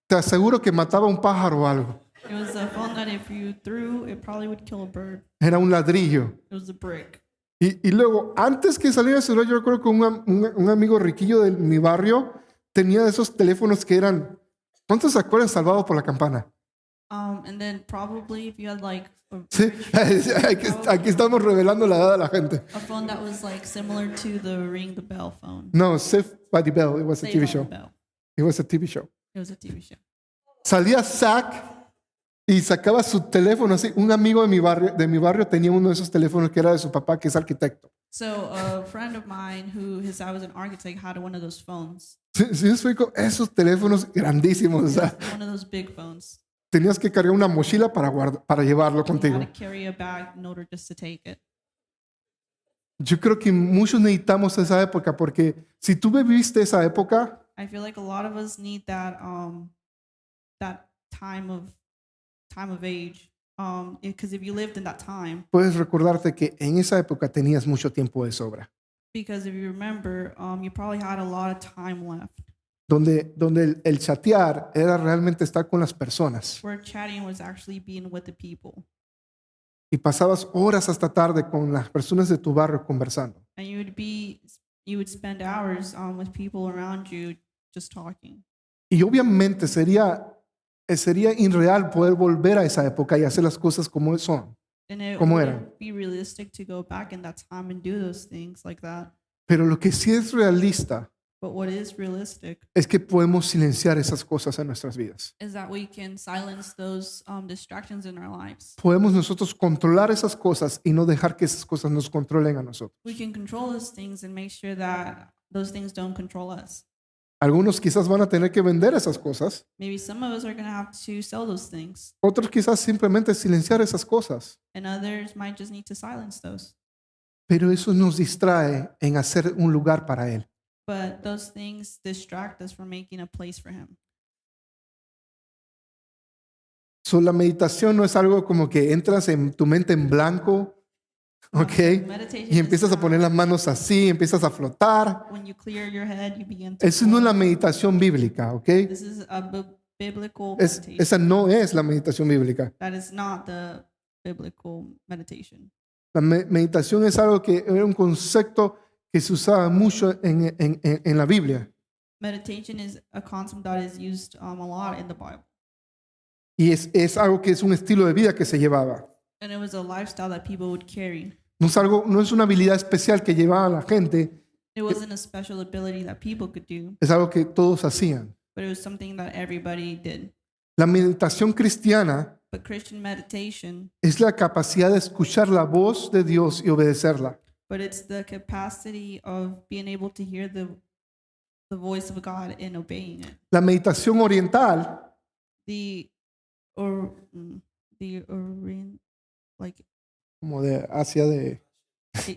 te aseguro que mataba un pájaro o algo. It was a phone that if you threw, it probably would kill a bird. Era un ladrillo. It was a brick. Y luego, antes que saliera el celular, yo recuerdo que un amigo riquillo de mi barrio tenía esos teléfonos que eran, ¿cuántos se acuerdan? Salvados por la campana. And then probably if you had like Sí, aquí estamos revelando la edad de la gente. a phone that was like similar to the ring the bell phone. No, Saved by the Bell, it was a Saved TV by the show. Bell. It was a TV show. It was a TV show. Salía Zack y sacaba su teléfono así. Un amigo de mi barrio tenía uno de esos teléfonos que era de su papá, que es arquitecto. So a friend of mine who his dad was an architect had one of those phones. Sí, sí, explico, esos teléfonos grandísimos. O sea, One of those big phones. tenías que cargar una mochila para llevarlo You contigo. had to carry a bag in order just to take it. Yo creo que muchos necesitamos esa época porque si tú viviste esa época, I feel like a lot of us need that that time of age. Because if you lived in that time, puedes recordarte que en esa época tenías mucho tiempo de sobra. because if you remember, you probably had a lot of time left. Donde el chatear era realmente estar con las personas. Where chatting was actually being with the people. Y pasabas horas hasta tarde con las personas de tu barrio conversando. And you would spend hours with people around you just talking. Y obviamente sería irreal poder volver a esa época y hacer las cosas como son. And it ¿Cómo wouldn't eran? be realistic to go back in that time and do those things like that. Pero lo que sí es realista But what is realistic es que podemos silenciar esas cosas en nuestras vidas. is that we can silence those distractions in our lives. Podemos nosotros controlar esas cosas y no dejar que esas cosas nos controlen a nosotros. We can control those things and make sure that those things don't control us. Algunos quizás van a tener que vender esas cosas. Maybe some of us are going to have to sell those things, Otros quizás simplemente silenciar esas cosas. and others might just need to silence those. Pero eso nos distrae en hacer un lugar para Él. But those things distract us from making a place for Him. So, la meditación no es algo como que entras en tu mente en blanco, ¿ok? Meditation Y empiezas is a poner las manos así, empiezas a flotar. when you clear your head, you begin to. Eso no es la float. meditación bíblica, ¿ok? This is a biblical meditation. Esa no es la meditación bíblica. That is not the biblical meditation. La meditación es algo que era un concepto que se usaba mucho en la Biblia. Meditation is a concept that is used a lot in the Bible. Y es algo que es un estilo de vida que se llevaba. And it was a lifestyle that people would carry. No es una habilidad especial que llevaba la gente, It wasn't a special ability that people could do, es algo que todos hacían. but it was something that everybody did. La meditación cristiana But Christian meditation, es la capacidad de escuchar la voz de Dios y obedecerla. but it's the capacity of being able to hear the voice of God and obeying it. La meditación oriental The or the Orient, like como de Asia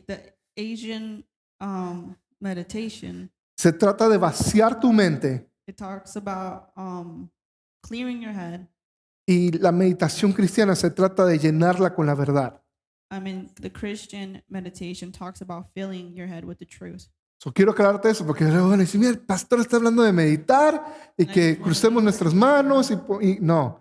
the Asian meditation, se trata de vaciar tu mente, it talks about clearing your head. y la meditación cristiana se trata de llenarla con la verdad. I mean, the Christian meditation talks about filling your head with the truth. So, quiero aclararte eso porque luego van a decir, mira, el pastor está hablando de meditar y que crucemos nuestras manos y no.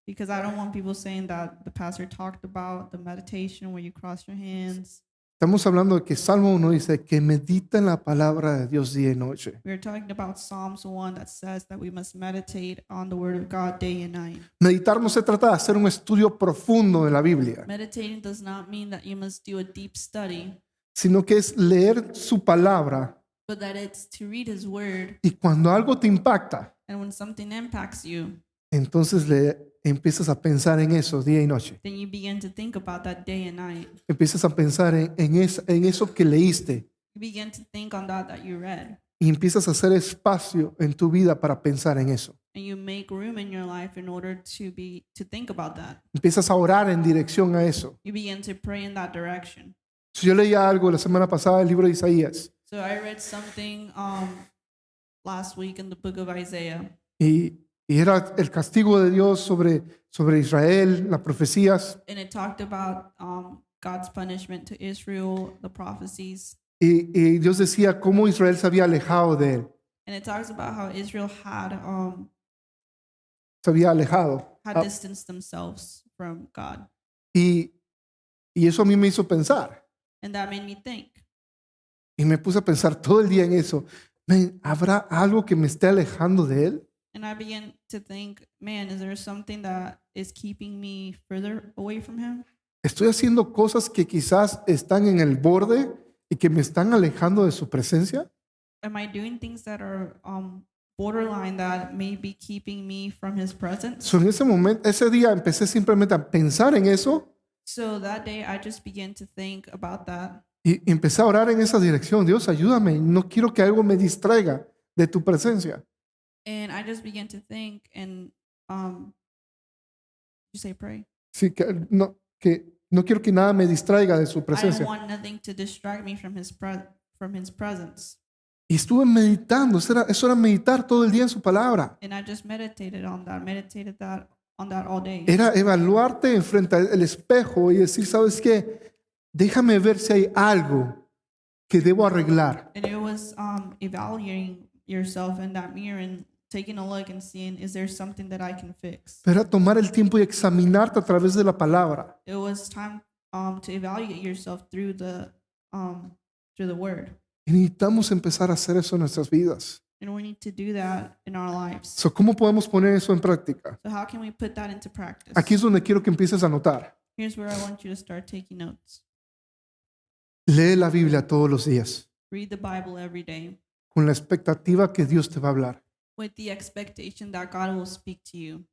Because I don't want people saying that the pastor talked about the meditation where you cross your hands. Estamos hablando de que Salmo 1 dice que medita en la palabra de Dios día y noche. We're talking about Psalms 1 that says that we must meditate on the word of God day and night. Meditar no se trata de hacer un estudio profundo de la Biblia, Meditating does not mean that you must do a deep study, sino que es leer su palabra but that it's to read his word, y cuando algo te impacta, and when something impacts you, entonces empiezas a pensar en eso día y noche. then you begin to think about that day and night. Empiezas a pensar en eso que leíste You begin to think on that you read, y empiezas a hacer espacio en tu vida para pensar en eso. and you make room in your life in order to think about that. Empiezas a orar en dirección a eso. You begin to pray in that direction. Yo leía algo la semana pasada del libro de Isaías So I read something last week in the book of Isaiah, y era el castigo de Dios sobre Israel, las profecías. and it talked about God's punishment to Israel, the prophecies, Y Dios decía cómo Israel se había alejado de él. and it talks about how Israel Se había alejado. had distanced themselves from God, Y eso a mí me hizo pensar. and that made me think. Y me puse a pensar todo el día en eso. Men, ¿habrá algo que me esté alejando de él? And I began to think, man, is there something that is keeping me further away from him? Estoy haciendo cosas que quizás están en el borde y que me están alejando de su presencia. Am I doing things that are borderline that may be keeping me from his presence? So, en ese momento, ese día empecé simplemente a pensar en eso So that day I just began to think about that, y empecé a orar en esa dirección. Dios, ayúdame. No quiero que algo me distraiga de tu presencia. and I just began to think and you say pray. Sí, que no quiero que nada me distraiga de su I don't presencia. want nothing to distract me from his presence. Y estuve meditando. Eso era meditar todo el día en su palabra. And I just meditated on that all day. Era evaluarte enfrente al espejo y decir, ¿sabes qué? Déjame ver si hay algo que debo arreglar. And it was evaluating yourself in that mirror and taking a look and seeing, is there something that I can fix? Era tomar el tiempo y examinarte a través de la palabra. It was time to evaluate yourself through the word. Y necesitamos empezar a hacer eso en nuestras vidas. And we need to do that in our lives. So, ¿cómo podemos poner eso en práctica? So how can we put that into practice? Aquí es donde quiero que empieces a notar. Here's where I want you to start taking notes. Lee la Biblia todos los días Read the Bible every day con la expectativa que Dios te va a hablar. with the expectation that God will speak to you.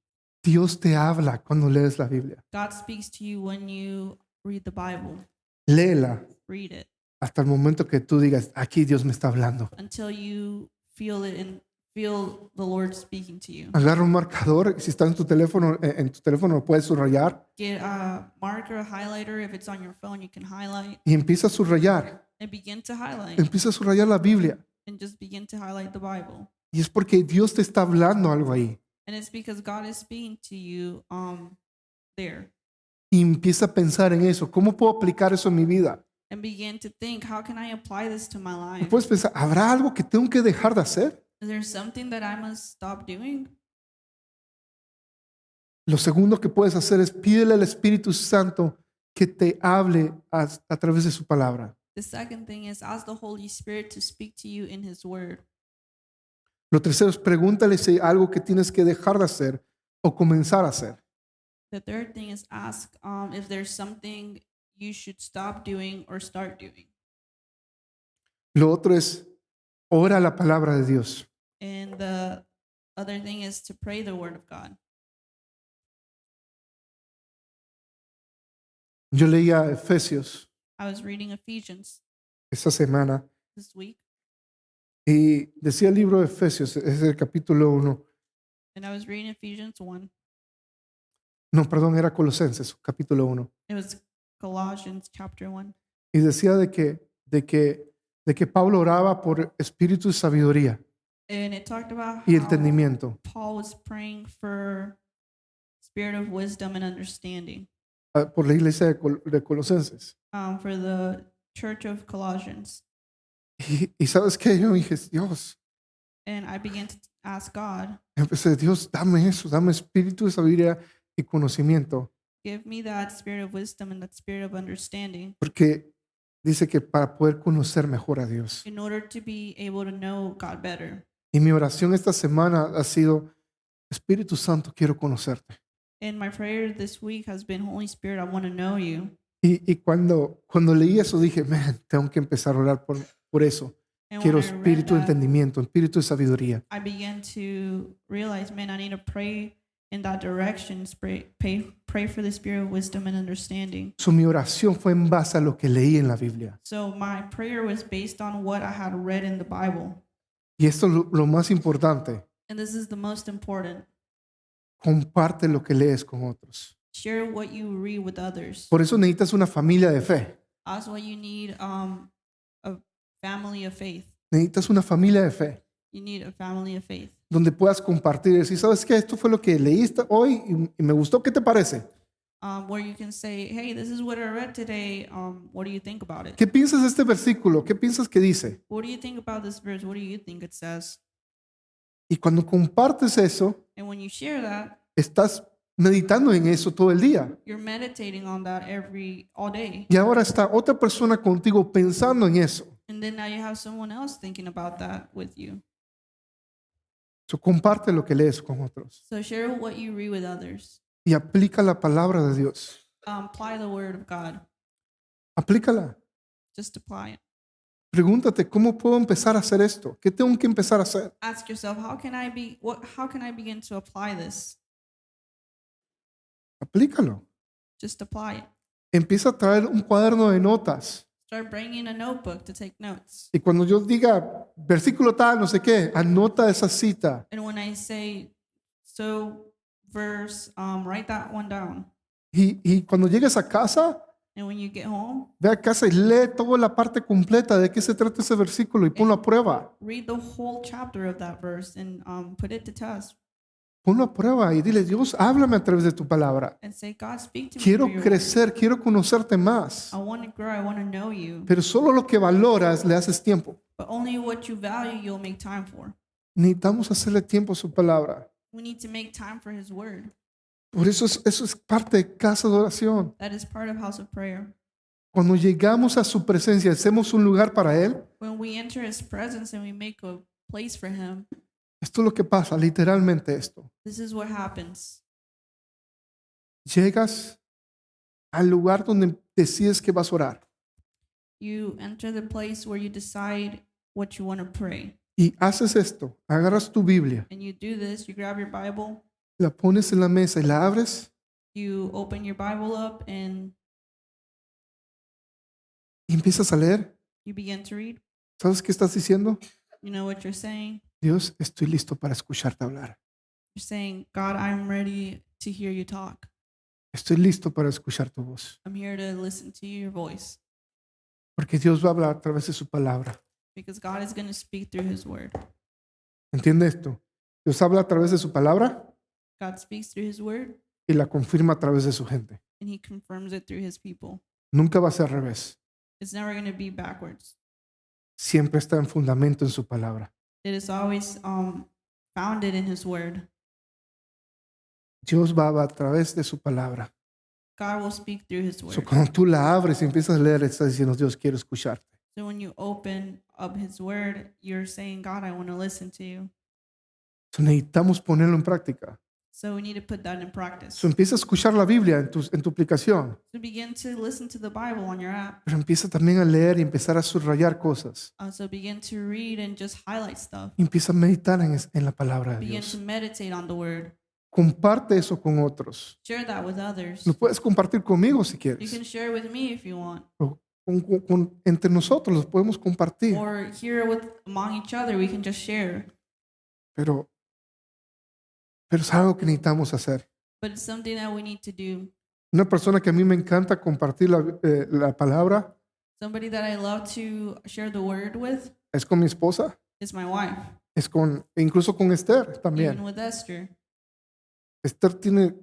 Dios te habla cuando lees la Biblia. God speaks to you when you read the Bible. Léela Read it hasta el momento que tú digas, aquí Dios me está hablando. until you feel it and feel the Lord speaking to you. Agarra un marcador, si está en tu teléfono lo puedes subrayar Get a marker, a highlighter. If it's on your phone, you can highlight y empieza a subrayar. and begin to highlight Empieza a subrayar la Biblia. and just begin to highlight the Bible. Y es porque Dios te está hablando algo ahí. And it's because God is speaking to you there. Y empieza a pensar en eso. ¿Cómo puedo aplicar eso en mi vida? And begin to think, how can I apply this to my Y life? puedes pensar, ¿habrá algo que tengo que dejar de hacer? Is there something that I must stop doing? Lo segundo que puedes hacer es pídele al Espíritu Santo que te hable a través de su palabra. The second thing is ask the Holy Spirit to speak to you in His Word. Lo tercero es pregúntale si hay algo que tienes que dejar de hacer o comenzar a hacer. The third thing is ask if there's something you should stop doing or start doing. Lo otro es ora la palabra de Dios. And the other thing is to pray the Word of God. Yo leía Efesios I was reading Ephesians esta semana this week, y decía el libro de Efesios, es el capítulo 1. and I was reading Ephesians 1. No, perdón, era Colosenses, capítulo 1. It was Colossians chapter 1. Y decía de que Pablo oraba por espíritu de sabiduría And it talked about y how entendimiento Paul was praying for spirit of wisdom and understanding por la iglesia de Colosenses. for the church of Colossians. Y sabes qué, yo dije, Dios, And I began to ask God, empecé, Dios, dame eso, dame espíritu de sabiduría y conocimiento, give me that spirit of wisdom and that spirit of understanding porque dice que para poder conocer mejor a Dios. in order to be able to know God better. Y mi oración esta semana ha sido, Espíritu Santo, quiero conocerte. And my prayer this week has been, Holy Spirit, I want to know you. Y cuando leí eso dije, man, tengo que empezar a orar por eso. And Quiero when I read espíritu de that, entendimiento, espíritu de sabiduría. I began to realize, man, I need to pray in that direction, pray for the spirit of wisdom and understanding. Mi oración fue en base a lo que leí en la Biblia. So my prayer was based on what I had read in the Bible. Y esto es lo más importante. And this is the most important. Comparte lo que lees con otros. Share what you read with others. Por eso necesitas una familia de fe. That's why you need a family of faith. Necesitas una familia de fe You need a family of faith donde puedas compartir y decir, ¿sabes qué? Esto fue lo que leíste hoy y me gustó. ¿Qué te parece? where you can say, hey, this is what I read today. What do you think about it? ¿Qué piensas de este versículo? ¿Qué piensas que dice? What do you think about this verse? What do you think it says? Y cuando compartes eso, And when you share that, estás meditando en eso todo el día. you're meditating on that all day. Y ahora está otra persona contigo pensando en eso. And then now you have someone else thinking about that with you. So, comparte lo que lees con otros So share what you read with others. y aplica la palabra de Dios. Apply the word of God. Aplícala. Just apply it. Pregúntate, ¿cómo puedo empezar a hacer esto? ¿Qué tengo que empezar a hacer? Ask yourself, how can I begin to apply this? Aplícalo. Just apply it. Empieza a traer un cuaderno de notas. Start bringing a notebook to take notes. Y cuando yo diga versículo tal, no sé qué, anota esa cita. And when I say verse, write that one down. Y cuando llegues a casa, And when you get home, ve a casa y lee toda la parte completa de qué se trata ese versículo y ponlo a prueba. read the whole chapter of that verse and put it to test. Ponlo a prueba y dile, Dios, háblame a través de tu palabra. And say, God, speak to me Quiero through your word. crecer, quiero conocerte más. I want to grow. I want to know you. Pero solo lo que valoras le haces tiempo. But only what you value, you'll make time for. Necesitamos hacerle tiempo a su palabra. We need to make time for His word. Por eso eso es parte de casa de oración. That is part of house of prayer. Cuando llegamos a su presencia, hacemos un lugar para Él. When we enter His presence and we make a place for Him, Esto es lo que pasa, literalmente esto. this is what happens. Llegas al lugar donde decides que vas a orar You enter the place where you decide what you want to pray. y haces esto. Agarras tu Biblia, And you do this, you grab your Bible, la pones en la mesa y la abres you open your Bible up, and y empiezas a leer. you begin to read. ¿Sabes qué estás diciendo? You know what you're saying? Dios, estoy listo para escucharte hablar. You're saying, God, I'm ready to hear you talk. Estoy listo para escuchar tu voz. I'm here to listen to your voice. Porque Dios va a hablar a través de su palabra. Because God is going to speak through His word. ¿Entiende esto? Dios habla a través de su palabra God speaks through His word, y la confirma a través de su gente. and He confirms it through His people. Nunca va a ser al revés. It's never going to be backwards. Siempre está en fundamento en su palabra. It is always founded in His word. Dios va a hablar a través de su palabra. God will speak through His So, word. cuando tú la abres y empiezas a leer, estás diciendo, Dios, quiero escucharte. So when you open up His word, you're saying, God, I want to listen to you. So, necesitamos ponerlo en práctica. So we need to put that in practice. So, empieza a escuchar la Biblia en tu aplicación, So begin to listen to the Bible on your app. pero empieza también a leer y empezar a subrayar cosas. So begin to read and just highlight stuff. Y empieza a meditar en la palabra de Begin Dios. to meditate on the word. Comparte eso con otros. Share that with others. Lo puedes compartir conmigo si You quieres. can share with me if you want. O entre nosotros los podemos compartir. Or here among each other, we can just share. Pero es algo que necesitamos hacer. But it's something that we need to do. Una persona que a mí me encanta compartir la palabra Somebody that I love to share the word with es con mi esposa, is my wife, incluso con Esther también. even with Esther. Esther tiene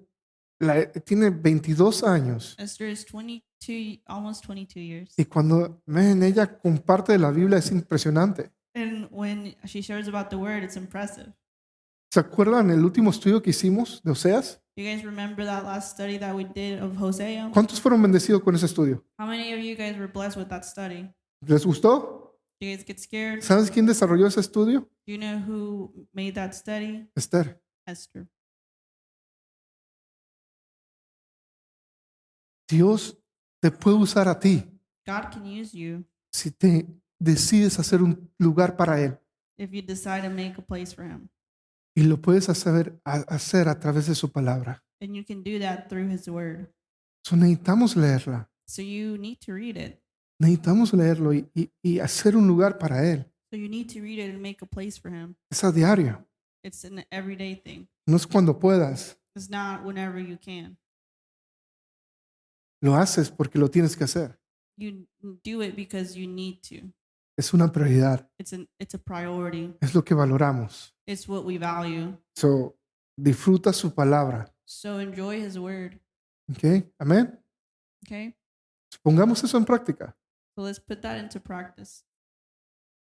22 años Esther is 22, almost 22 years. y cuando ella comparte de la Biblia es impresionante. And when she shares about the word, it's impressive. ¿Se acuerdan el último estudio que hicimos de Oseas? You guys remember that last study that we did of Hosea? ¿Cuántos fueron bendecidos con ese estudio? How many of you guys were blessed with that study? ¿Les gustó? Do you guys get scared? ¿Sabes quién desarrolló ese estudio? Do you know who made that study? Esther. Esther. Dios te puede usar a ti God can use you si te decides hacer un lugar para Él. if you decide to make a place for Him. Y lo puedes hacer a través de su palabra. And you can do that through His word. So, necesitamos leerla. So you need to read it. Necesitamos leerlo y hacer un lugar para Él. So you need to read it and make a place for Him. Es a diario. It's an everyday thing. No es cuando puedas. It's not whenever you can. Lo haces porque lo tienes que hacer. You do it because you need to. Es una prioridad. It's a priority. Es lo que valoramos. It's what we value. So, disfruta su palabra. So enjoy his word. ¿Ok? Amén. Okay? Pongamos eso en práctica. So let's put that into practice.